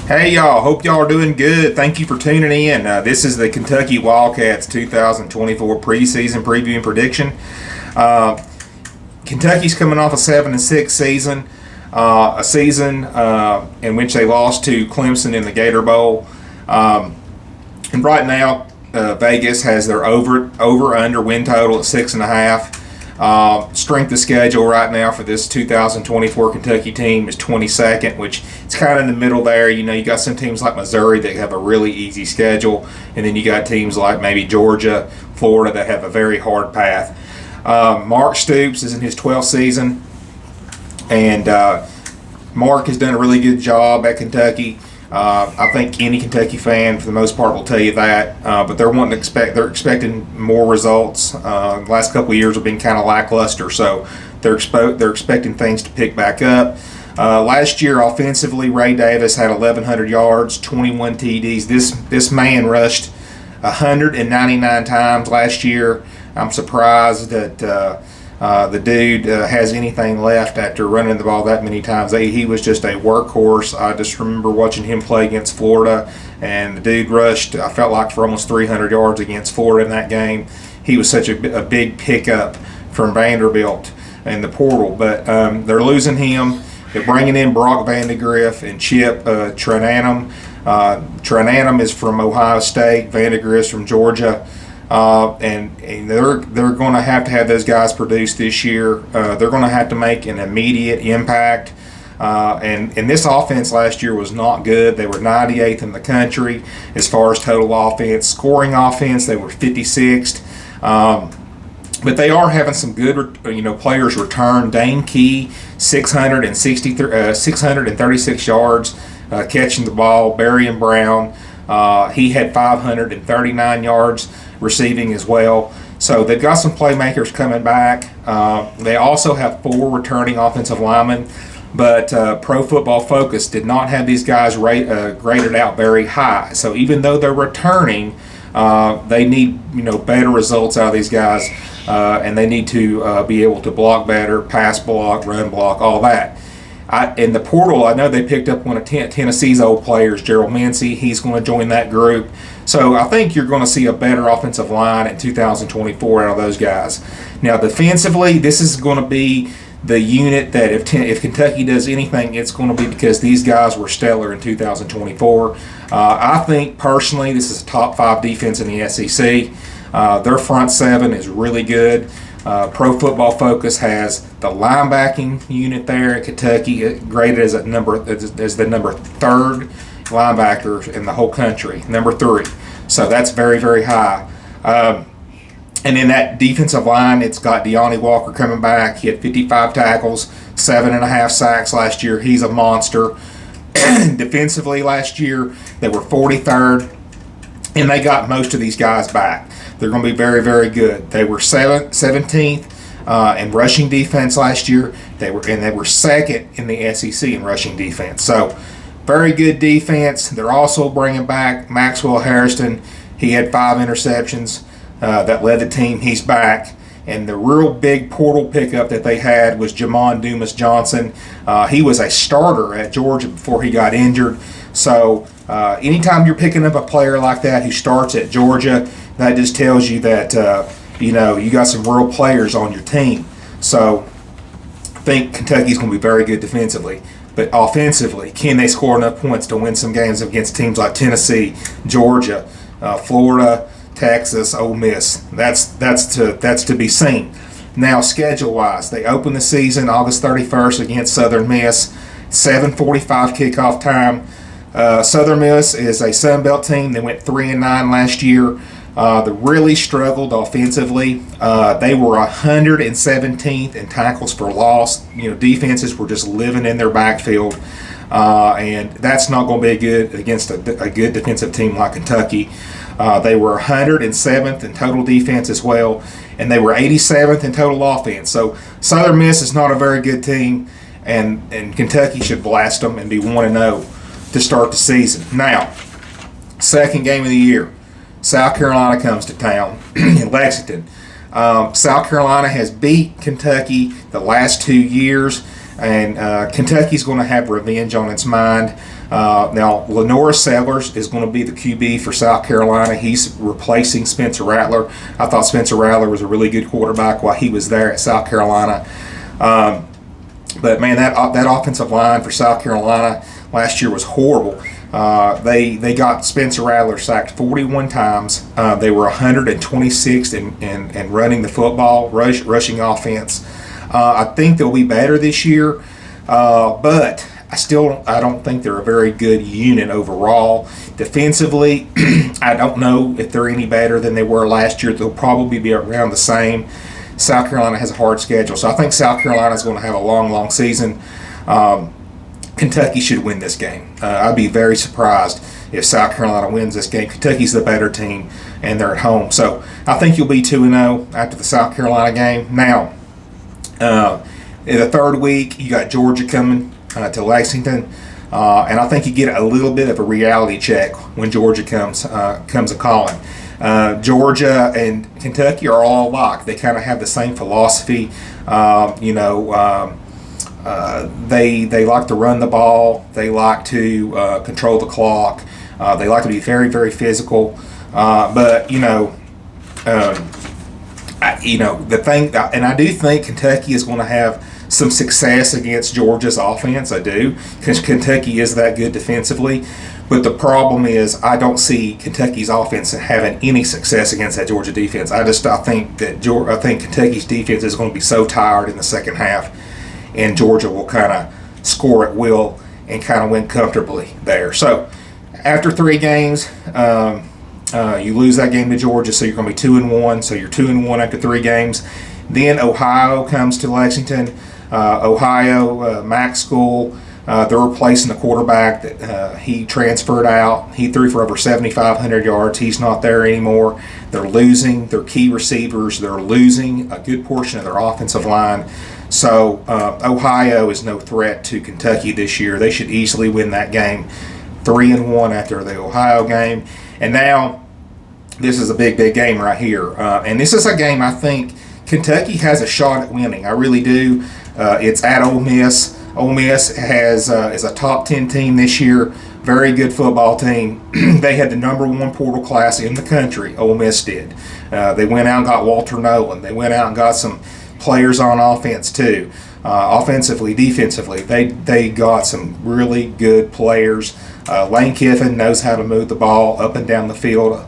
Hey y'all, hope y'all are doing good. Thank you for tuning in. This is the Kentucky Wildcats 2024 preseason preview and prediction. Uh, Kentucky's coming off a 7-6 season, a season in which they lost to Clemson in the Gator Bowl. And right now, Vegas has their over/under win total at 6.5. Strength of schedule right now for this 2024 Kentucky team is 22nd, which it's kind of in the middle there. You know, you got some teams like Missouri that have a really easy schedule, and then you got teams like maybe Georgia, Florida that have a very hard path. Mark Stoops is in his 12th season, and Mark has done a really good job at Kentucky. I think any Kentucky fan, for the most part, will tell you that. But they're expecting more results. The last couple of years have been kind of lackluster, so they're expecting things to pick back up. Last year, offensively, Ray Davis had 1,100 yards, 21 TDs. This man rushed 199 times last year. I'm surprised that the dude has anything left after running the ball that many times. He was just a workhorse. I just remember watching him play against Florida, and the dude rushed, I felt like, for almost 300 yards against Florida in that game. He was such a big pickup from Vanderbilt in the portal, but they're losing him. They're bringing in Brock Vandegrift and Chip Trananum. Trananum is from Ohio State, Vandegrift's from Georgia. And they're going to have those guys produce this year. They're going to have to make an immediate impact. And this offense last year was not good. They were 98th in the country as far as total offense. Scoring offense, they were 56th. But they are having some good, players return. Dane Key, 636 yards catching the ball. Barry and Brown, he had 539 yards receiving as well. So they've got some playmakers coming back. They also have 4 returning offensive linemen, but Pro Football Focus did not have these guys graded out very high. So even though they're returning, they need better results out of these guys, and they need to be able to block better, pass block, run block, all that. In the portal, I know they picked up one of Tennessee's old players, Gerald Mincy. He's going to join that group. So I think you're going to see a better offensive line in 2024 out of those guys. Now, defensively, this is going to be the unit that if Kentucky does anything, it's going to be because these guys were stellar in 2024. I think, personally, this is a top 5 defense in the SEC. Their front 7 is really good. Pro Football Focus has the linebacking unit there at Kentucky graded as the number 3rd linebacker in the whole country, number 3. So that's very, very high. And in that defensive line, it's got Deonte Walker coming back. He had 55 tackles, 7.5 sacks last year. He's a monster. Defensively last year, they were 43rd, and they got most of these guys back. They're going to be very, very good. They were 17th in rushing defense last year. They were 2nd in the SEC in rushing defense. So very good defense. They're also bringing back Maxwell Harrison. He had 5 interceptions that led the team. He's back. And the real big portal pickup that they had was Jamon Dumas Johnson. He was a starter at Georgia before he got injured. So anytime you're picking up a player like that who starts at Georgia, that just tells you that you got some real players on your team. So I think Kentucky's going to be very good defensively. But offensively, can they score enough points to win some games against teams like Tennessee, Georgia, Florida, Texas, Ole Miss? That's to be seen. Now, schedule-wise, they open the season August 31st against Southern Miss, 7:45 kickoff time. Southern Miss is a Sun Belt team. They went 3-9 last year. They really struggled offensively. They were 117th in tackles for loss. Defenses were just living in their backfield, and that's not going to be good against a good defensive team like Kentucky. They were 107th in total defense as well, and they were 87th in total offense. So Southern Miss is not a very good team, and Kentucky should blast them and be 1-0 to start the season. Now, second game of the year. South Carolina comes to town in Lexington. South Carolina has beat Kentucky the last 2 years. and Kentucky's going to have revenge on its mind. Now, Lenora Sellers is going to be the QB for South Carolina. He's replacing Spencer Rattler. I thought Spencer Rattler was a really good quarterback while he was there at South Carolina. But man, that offensive line for South Carolina last year was horrible. They got Spencer Rattler sacked 41 times. They were 126th in running the football, rushing offense. I think they'll be better this year, but I don't think they're a very good unit overall. Defensively, I don't know if they're any better than they were last year. They'll probably be around the same. South Carolina has a hard schedule, so I think South Carolina is going to have a long season. Kentucky should win this game. I'd be very surprised if South Carolina wins this game. Kentucky's the better team, and they're at home. So I think you'll be 2-0 after the South Carolina game. Now, in the third week, you got Georgia coming to Lexington, and I think you get a little bit of a reality check when Georgia comes a-calling. Georgia and Kentucky are all alike. They kind of have the same philosophy. They like to run the ball. They like to control the clock. They like to be very, very physical. But the thing, and I do think Kentucky is going to have some success against Georgia's offense. I do, because Kentucky is that good defensively. But the problem is, I don't see Kentucky's offense having any success against that Georgia defense. I think Kentucky's defense is going to be so tired in the second half, and Georgia will kind of score at will and kind of win comfortably there. So after 3 games, you lose that game to Georgia, so you're going to be 2-1. So you're 2-1 after 3 games. Then Ohio comes to Lexington. Ohio, Mac School, they're replacing the quarterback that he transferred out. He threw for over 7,500 yards. He's not there anymore. They're losing their key receivers. They're losing a good portion of their offensive line. So Ohio is no threat to Kentucky this year. They should easily win that game. 3-1 after the Ohio game. And now this is a big game right here. And this is a game I think Kentucky has a shot at winning. I really do. It's at Ole Miss. Ole Miss is a top 10 team this year. Very good football team. They had the #1 portal class in the country. Ole Miss did. They went out and got Walter Nolan. They went out and got some players on offense too. Offensively, defensively, they got some really good players. Lane Kiffin knows how to move the ball up and down the field.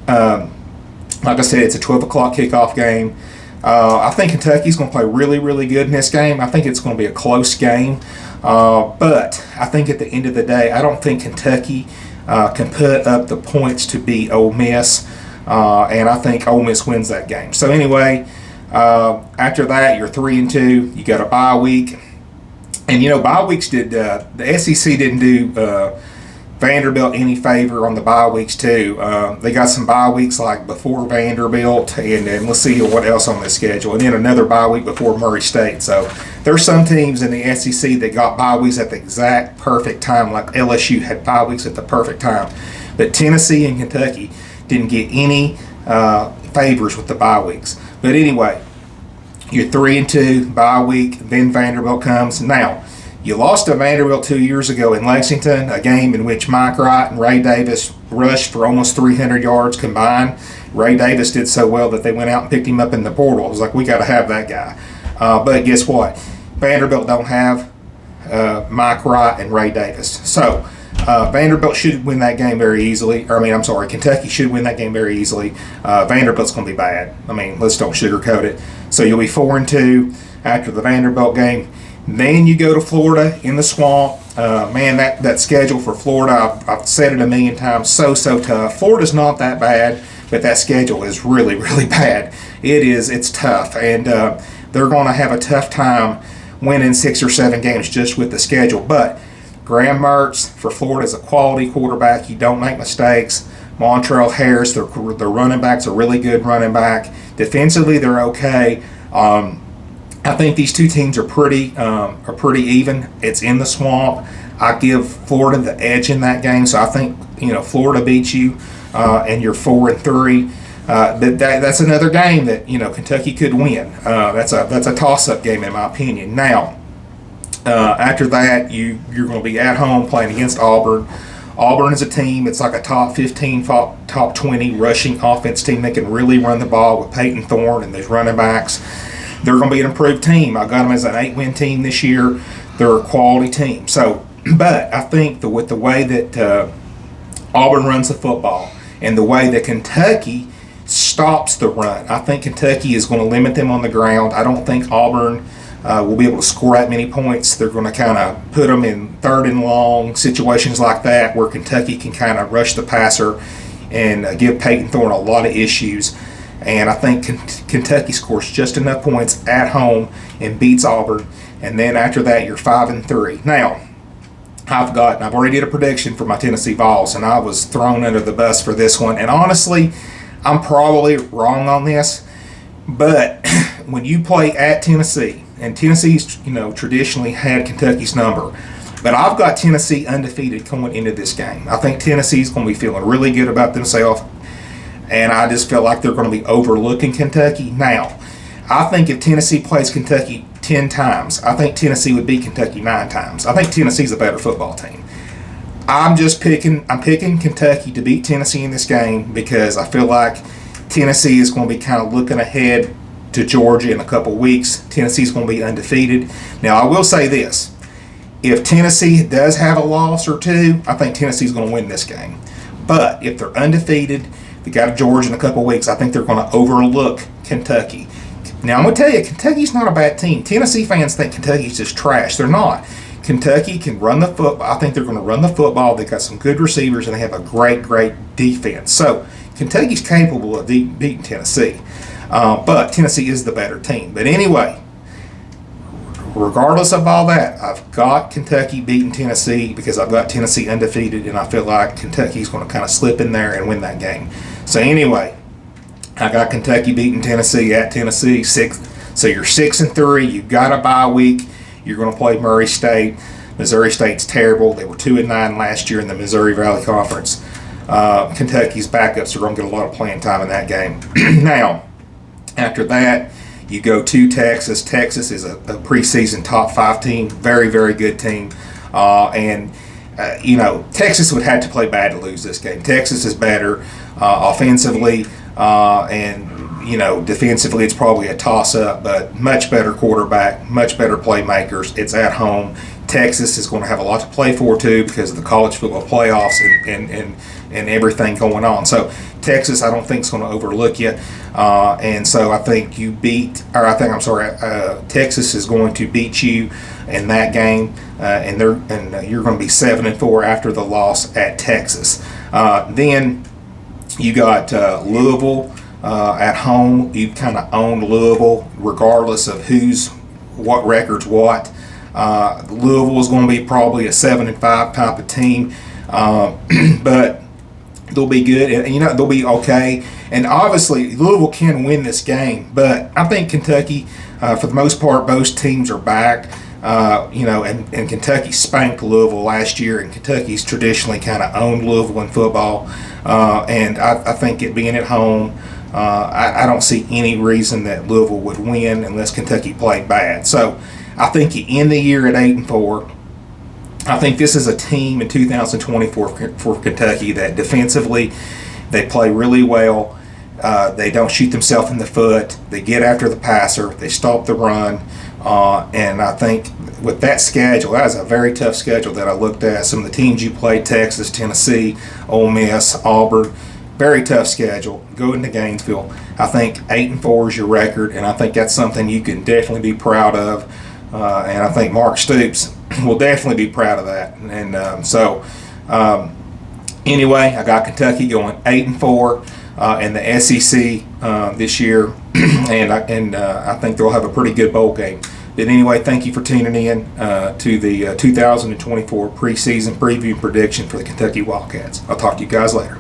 Like I said, it's a 12 o'clock kickoff game. I think Kentucky's going to play really, really good in this game. I think it's going to be a close game. But I think at the end of the day, I don't think Kentucky can put up the points to beat Ole Miss. And I think Ole Miss wins that game. So anyway, after that, you're 3-2. You got a bye week. And, bye weeks the SEC didn't do Vanderbilt any favor on the bye weeks too. They got some bye weeks like before Vanderbilt, and then let's see what else on the schedule, and then another bye week before Murray State. So there's some teams in the SEC that got bye weeks at the exact perfect time, like LSU had bye weeks at the perfect time. But Tennessee and Kentucky didn't get any favors with the bye weeks. But anyway, you're 3-2, bye week, then Vanderbilt comes. Now, you lost to Vanderbilt 2 years ago in Lexington, a game in which Mike Wright and Ray Davis rushed for almost 300 yards combined. Ray Davis did so well that they went out and picked him up in the portal. It was like, we got to have that guy. But guess what? Vanderbilt don't have Mike Wright and Ray Davis. So Vanderbilt should win that game very easily. Kentucky should win that game very easily. Vanderbilt's going to be bad. Let's don't sugarcoat it. So you'll be 4-2 after the Vanderbilt game. Then you go to Florida in the swamp. That schedule for Florida, I've said it a million times, so tough. Florida's not that bad, but that schedule is really, really bad. It's tough, and they're going to have a tough time winning 6 or 7 games just with the schedule. But Graham Mertz for Florida is a quality quarterback. You don't make mistakes. Montrell Harris, their running back's a really good running back. Defensively, they're okay. I think these two teams are pretty even. It's in the swamp. I give Florida the edge in that game, so I think Florida beats you, and you're 4-3. That's another game that Kentucky could win. That's a toss-up game in my opinion. Now, After that, you're going to be at home playing against Auburn. Auburn is a team, it's like a top 15, top 20 rushing offense team. They can really run the ball with Peyton Thorne and those running backs. They're going to be an improved team. I got them as an 8-win team this year. They're a quality team. So, but I think with the way that Auburn runs the football and the way that Kentucky stops the run, I think Kentucky is going to limit them on the ground. I don't think Auburn will be able to score that many points. They're going to kind of put them in third and long situations like that where Kentucky can kind of rush the passer and give Peyton Thorne a lot of issues. And I think Kentucky scores just enough points at home and beats Auburn. And then after that, you're 5-3. Now, I've already did a prediction for my Tennessee Vols, and I was thrown under the bus for this one. And honestly, I'm probably wrong on this, but when you play at Tennessee, and Tennessee's, traditionally had Kentucky's number, but I've got Tennessee undefeated going into this game. I think Tennessee's going to be feeling really good about themselves, and I just feel like they're going to be overlooking Kentucky. Now, I think if Tennessee plays Kentucky 10 times, I think Tennessee would beat Kentucky 9 times. I think Tennessee's a better football team. I'm picking Kentucky to beat Tennessee in this game because I feel like Tennessee is going to be kind of looking ahead to Georgia in a couple weeks. Tennessee's going to be undefeated. Now, I will say this. If Tennessee does have a loss or two, I think Tennessee's going to win this game. But if they're undefeated, they got Georgia in a couple weeks, I think they're going to overlook Kentucky. Now, I'm going to tell you, Kentucky's not a bad team. Tennessee fans think Kentucky's just trash. They're not. Kentucky can run the football. I think they're going to run the football. They've got some good receivers, and they have a great, great defense. So, Kentucky's capable of beating Tennessee. But Tennessee is the better team. But anyway, regardless of all that, I've got Kentucky beating Tennessee because I've got Tennessee undefeated, and I feel like Kentucky's going to kind of slip in there and win that game. So anyway, I got Kentucky beating Tennessee at Tennessee. So you're 6-3. You've got a bye week. You're going to play Murray State. Missouri State's terrible. They were 2-9 last year in the Missouri Valley Conference. Kentucky's backups are going to get a lot of playing time in that game. Now, after that, you go to Texas. Texas is a preseason top 5 team, very, very good team. Texas would have to play bad to lose this game. Texas is better offensively, and defensively it's probably a toss-up, but much better quarterback, much better playmakers. It's at home. Texas is going to have a lot to play for, too, because of the college football playoffs and everything going on. So Texas, I don't think is going to overlook you. And so I think Texas is going to beat you in that game, and you're going to be 7-4 after the loss at Texas. Then you got Louisville at home. You kind of own Louisville regardless of what record's what. Louisville is going to be probably a 7-5 type of team, but they'll be good, and they'll be okay. And obviously, Louisville can win this game, but I think Kentucky, for the most part, both teams are back. And Kentucky spanked Louisville last year, and Kentucky's traditionally kind of owned Louisville in football. And I think it being at home, I don't see any reason that Louisville would win unless Kentucky played bad. So I think you end the year at 8-4. I think this is a team in 2024 for Kentucky that defensively they play really well. They don't shoot themselves in the foot. They get after the passer. They stop the run. And I think with that schedule, that is a very tough schedule that I looked at. Some of the teams you played, Texas, Tennessee, Ole Miss, Auburn, very tough schedule. Go into Gainesville. I think 8-4 is your record, and I think that's something you can definitely be proud of. And I think Mark Stoops will definitely be proud of that. And anyway, I got Kentucky going 8-4 in the SEC this year, and I think they'll have a pretty good bowl game. But anyway, thank you for tuning in to the 2024 preseason preview prediction for the Kentucky Wildcats. I'll talk to you guys later.